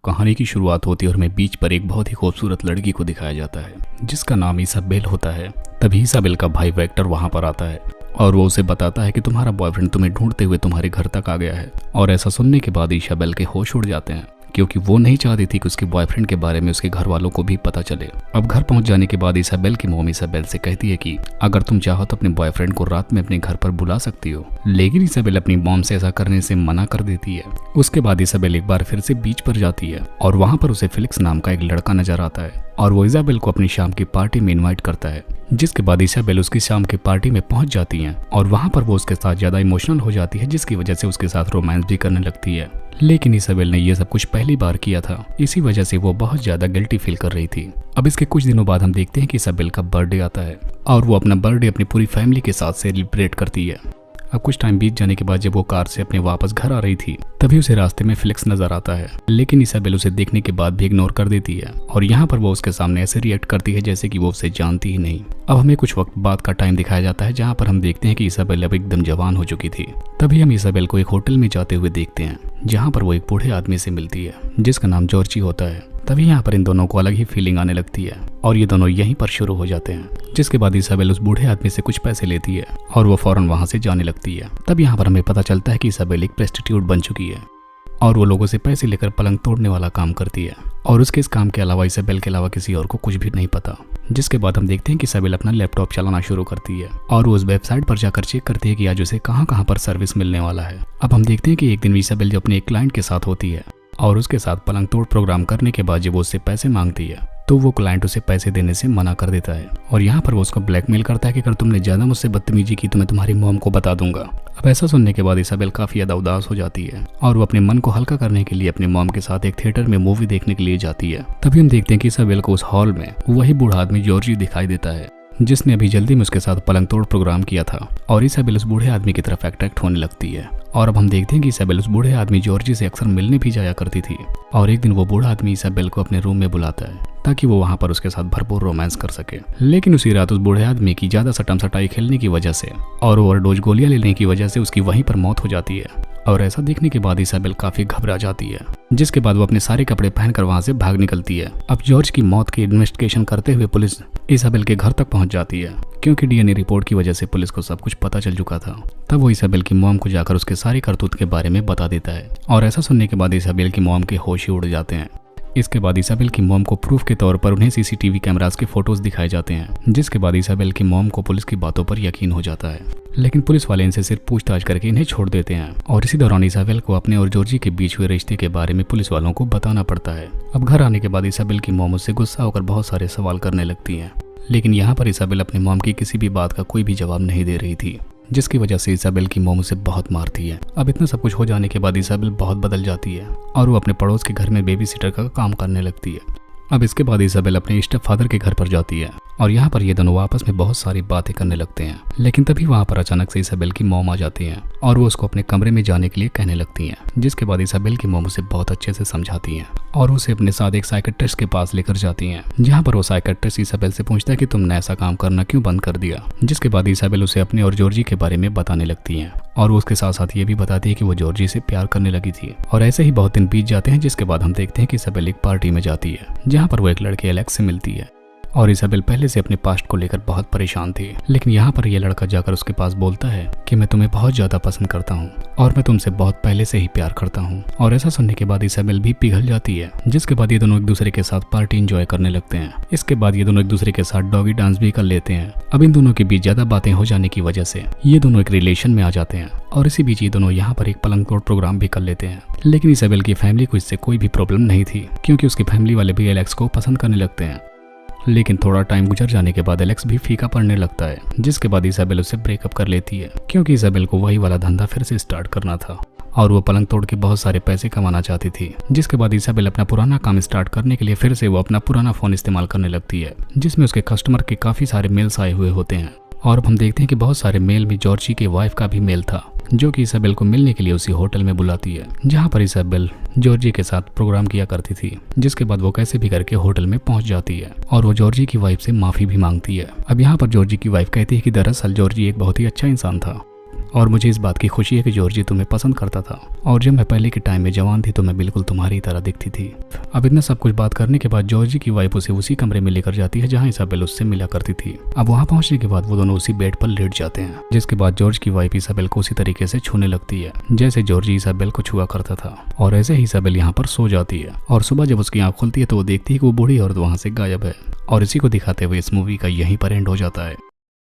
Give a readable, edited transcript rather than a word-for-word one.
कहानी की शुरुआत होती है और हमें बीच पर एक बहुत ही खूबसूरत लड़की को दिखाया जाता है जिसका नाम इसाबेल होता है। तभी इसाबेल का भाई वेक्टर वहां पर आता है और वो उसे बताता है कि तुम्हारा बॉयफ्रेंड तुम्हें ढूंढते हुए तुम्हारे घर तक आ गया है। और ऐसा सुनने के बाद इसाबेल के होश उड़ जाते हैं क्योंकि वो नहीं चाहती थी कि उसके बॉयफ्रेंड के बारे में उसके घर वालों को भी पता चले। अब घर पहुंच जाने के बाद इसाबेल की मॉम इसाबेल से कहती है कि अगर तुम चाहो तो अपने बॉयफ्रेंड को रात में अपने घर पर बुला सकती हो, लेकिन इसाबेल अपनी मॉम से ऐसा करने से मना कर देती है। उसके बाद इसाबेल एक बार फिर से बीच पर जाती है और वहां पर उसे फिलिक्स नाम का एक लड़का नजर आता है और वो इसाबेल को अपनी शाम की पार्टी में इनवाइट करता है। जिसके बाद इसाबेल उसकी शाम की पार्टी में पहुंच जाती है और वहां पर वो उसके साथ ज्यादा इमोशनल हो जाती है जिसकी वजह से उसके साथ रोमांस भी करने लगती है। लेकिन इसाबेल ने ये सब कुछ पहली बार किया था, इसी वजह से वो बहुत ज्यादा गिल्टी फील कर रही थी। अब इसके कुछ दिनों बाद हम देखते हैं कि इसाबेल का बर्थडे आता है और वो अपना बर्थडे अपनी पूरी फैमिली के साथ सेलिब्रेट करती है। अब कुछ टाइम बीत जाने के बाद जब वो कार से अपने वापस घर आ रही थी तभी उसे रास्ते में फिलिक्स नजर आता है, लेकिन इसाबेल उसे देखने के बाद भी इग्नोर कर देती है और यहाँ पर वो उसके सामने ऐसे रिएक्ट करती है जैसे कि वो उसे जानती ही नहीं। अब हमें कुछ वक्त बाद का टाइम दिखाया जाता है जहाँ पर हम देखते हैं कि इसाबेल अब एकदम जवान हो चुकी थी। तभी हम इसाबेल को एक होटल में जाते हुए देखते हैं जहाँ पर वो एक बूढ़े आदमी से मिलती है जिसका नाम जॉर्जी होता है। तभी यहाँ पर इन दोनों को अलग ही फीलिंग आने लगती है और ये दोनों यहीं पर शुरू हो जाते हैं। जिसके बाद इसाबेल उस बूढ़े आदमी से कुछ पैसे लेती है और वो फौरन वहां से जाने लगती है। तब यहाँ पर हमें पता चलता है कि इसाबेल एक प्रोस्टिट्यूट बन चुकी है और वो लोगों से पैसे लेकर पलंग तोड़ने वाला काम करती है और उसके इस काम के अलावा इसाबेल के अलावा किसी और को कुछ भी नहीं पता। जिसके बाद हम देखते हैं कि इसाबेल अपना लैपटॉप चलाना शुरू करती है और वो उस वेबसाइट पर जाकर चेक करती है कि आज उसे कहाँ पर सर्विस मिलने वाला है। अब हम देखते हैं कि एक दिन इसाबेल जो अपने एक क्लाइंट के साथ होती है और उसके साथ पलंग तोड़ प्रोग्राम करने के बाद जब वो उससे पैसे मांगती है तो वो क्लाइंट उसे पैसे देने से मना कर देता है और यहाँ पर वो उसको ब्लैकमेल करता है कि अगर तुमने ज्यादा मुझसे बदतमीजी की तो मैं तुम्हारी मॉम को बता दूंगा। अब ऐसा सुनने के बाद इसाबेल काफी ज्यादा उदास हो जाती है और वो अपने मन को हल्का करने के लिए अपने मॉम के साथ एक थिएटर में मूवी देखने के लिए जाती है। तभी हम देखते हैं कि इसाबेल को उस हॉल में वही बूढ़ा आदमी जॉर्जी दिखाई देता है जिसने अभी जल्दी में उसके साथ पलंग तोड़ प्रोग्राम किया था और इसाबेल उस बूढ़े आदमी की तरफ अट्रैक्ट होने लगती है। और अब हम देखते हैं कि इसाबेल उस बूढ़े आदमी जॉर्जी से अक्सर मिलने भी जाया करती थी और एक दिन वो बूढ़ा आदमी इसाबेल को अपने रूम में बुलाता है ताकि वो वहां पर उसके साथ भरपूर रोमांस कर सके। लेकिन उसी रात उस बूढ़े आदमी की ज्यादा सटम सटाई खेलने की वजह से और ओवरडोज गोलियां लेने की वजह से उसकी वहीं पर मौत हो जाती है और ऐसा देखने के बाद इसाबेल काफी घबरा जाती है। जिसके बाद वो अपने सारे कपड़े पहनकर वहां से भाग निकलती है। अब जॉर्ज की मौत की इन्वेस्टिगेशन करते हुए पुलिस इसाबेल के घर तक पहुंच जाती है क्योंकि डीएनए रिपोर्ट की वजह से पुलिस को सब कुछ पता चल चुका था। तब वो इसाबेल की मॉम को जाकर उसके सारे करतूत के बारे में बता देता है और ऐसा सुनने के बाद इसाबेल की मॉम के होश ही उड़ जाते हैं। इसके बाद इसाबेल की मॉम को प्रूफ के तौर पर उन्हें सीसीटीवी कैमरास के फोटोज दिखाए जाते हैं। जिसके बाद इसाबेल की मॉम को पुलिस की बातों पर यकीन हो जाता है, लेकिन पुलिस वाले इनसे सिर्फ पूछताछ करके इन्हें छोड़ देते हैं और इसी दौरान इसाबेल को अपने और जॉर्जी के बीच हुए रिश्ते के बारे में पुलिस वालों को बताना पड़ता है। अब घर आने के बाद इसाबेल की मॉम उससे गुस्सा होकर बहुत सारे सवाल करने लगती है, लेकिन यहाँ पर इसाबेल अपने मॉम की किसी भी बात का कोई भी जवाब नहीं दे रही थी जिसकी वजह से इसाबेल की मॉम उसे बहुत मारती है। अब इतना सब कुछ हो जाने के बाद इसाबेल बहुत बदल जाती है और वो अपने पड़ोस के घर में बेबी सिटर का काम करने लगती है। अब इसके बाद इसाबेल अपने स्टेप फादर के घर पर जाती है और यहाँ पर ये दोनों आपस में बहुत सारी बातें करने लगते हैं। लेकिन तभी वहाँ पर अचानक से इसाबेल की मॉम आ जाती है और वो उसको अपने कमरे में जाने के लिए कहने लगती हैं। जिसके बाद इसाबेल की मॉम उसे बहुत अच्छे से समझाती हैं और उसे अपने साथ एक साइकियाट्रिस्ट के पास लेकर जाती हैं जहाँ पर वो साइकियाट्रिस्ट इसाबेल से पूछता है कि तुमने ऐसा काम करना क्यों बंद कर दिया। जिसके बाद इसाबेल उसे अपने और जॉर्जी के बारे में बताने लगती हैं और वो उसके साथ साथ ये भी बताती है कि वो जॉर्जी से प्यार करने लगी थी। और ऐसे ही बहुत दिन बीत जाते हैं जिसके बाद हम देखते हैं कि इसाबेल एक पार्टी में जाती है जहाँ पर वो एक लड़के एलेक्स से मिलती है और इसाबेल पहले से अपने पास्ट को लेकर बहुत परेशान थी। लेकिन यहाँ पर यह लड़का जाकर उसके पास बोलता है कि मैं तुम्हें बहुत ज्यादा पसंद करता हूँ और मैं तुमसे बहुत पहले से ही प्यार करता हूँ। और ऐसा सुनने के बाद इसाबेल भी पिघल जाती है। जिसके बाद ये दोनों एक दूसरे के साथ पार्टी एंजॉय करने लगते हैं। इसके बाद ये दोनों एक दूसरे के साथ डॉगी डांस भी कर लेते हैं। अब इन दोनों के बीच ज्यादा बातें हो जाने की वजह से ये दोनों एक रिलेशन में आ जाते हैं और इसी बीच ये दोनों यहाँ पर एक पलंग तोड़ प्रोग्राम भी कर लेते हैं। लेकिन इसाबेल की फैमिली को इससे कोई भी प्रॉब्लम नहीं थी क्योंकि उसकी फैमिली वाले भी एलेक्स को पसंद करने लगते हैं। लेकिन थोड़ा टाइम गुजर जाने के बाद एलेक्स भी फीका पड़ने लगता है। जिसके बाद इसाबेल उससे ब्रेकअप कर लेती है क्योंकि इसाबेल को वही वाला धंधा फिर से स्टार्ट करना था और वो पलंग तोड़ के बहुत सारे पैसे कमाना चाहती थी। जिसके बाद इसाबेल अपना पुराना काम स्टार्ट करने के लिए फिर से वो अपना पुराना फोन इस्तेमाल करने लगती है जिसमें उसके कस्टमर के काफी सारे मेल्स आए हुए होते हैं। और अब हम देखते हैं कि बहुत सारे मेल में जॉर्जी के वाइफ का भी मेल था जो कि इसाबेल को मिलने के लिए उसी होटल में बुलाती है जहां पर इसाबेल जॉर्जी के साथ प्रोग्राम किया करती थी। जिसके बाद वो कैसे भी करके होटल में पहुंच जाती है और वो जॉर्जी की वाइफ से माफी भी मांगती है। अब यहाँ पर जॉर्जी की वाइफ कहती है कि दरअसल जॉर्जी एक बहुत ही अच्छा इंसान था और मुझे इस बात की खुशी है कि जॉर्जी तुम्हें पसंद करता था, और जब मैं पहले के टाइम में जवान थी तो मैं बिल्कुल तुम्हारी तरह दिखती थी। अब इतना सब कुछ बात करने के बाद जॉर्जी की वाइफ उसे उसी कमरे में लेकर जाती है जहाँ इसाबेल उससे मिला करती थी। अब वहाँ पहुंचने के बाद वो दोनों उसी बेड पर लेट जाते हैं, जिसके बाद जॉर्ज की वाइफ इसाबेल को उसी तरीके से छूने लगती है जैसे जॉर्जी इसाबेल को छुआ करता था, और ऐसे ही इसाबेल यहाँ पर सो जाती है। और सुबह जब उसकी आँख खुलती है तो वो देखती है कि वो बूढ़ी औरत वहाँ से गायब है। और इसी को दिखाते हुए इस मूवी का यहीं पर एंड हो जाता है।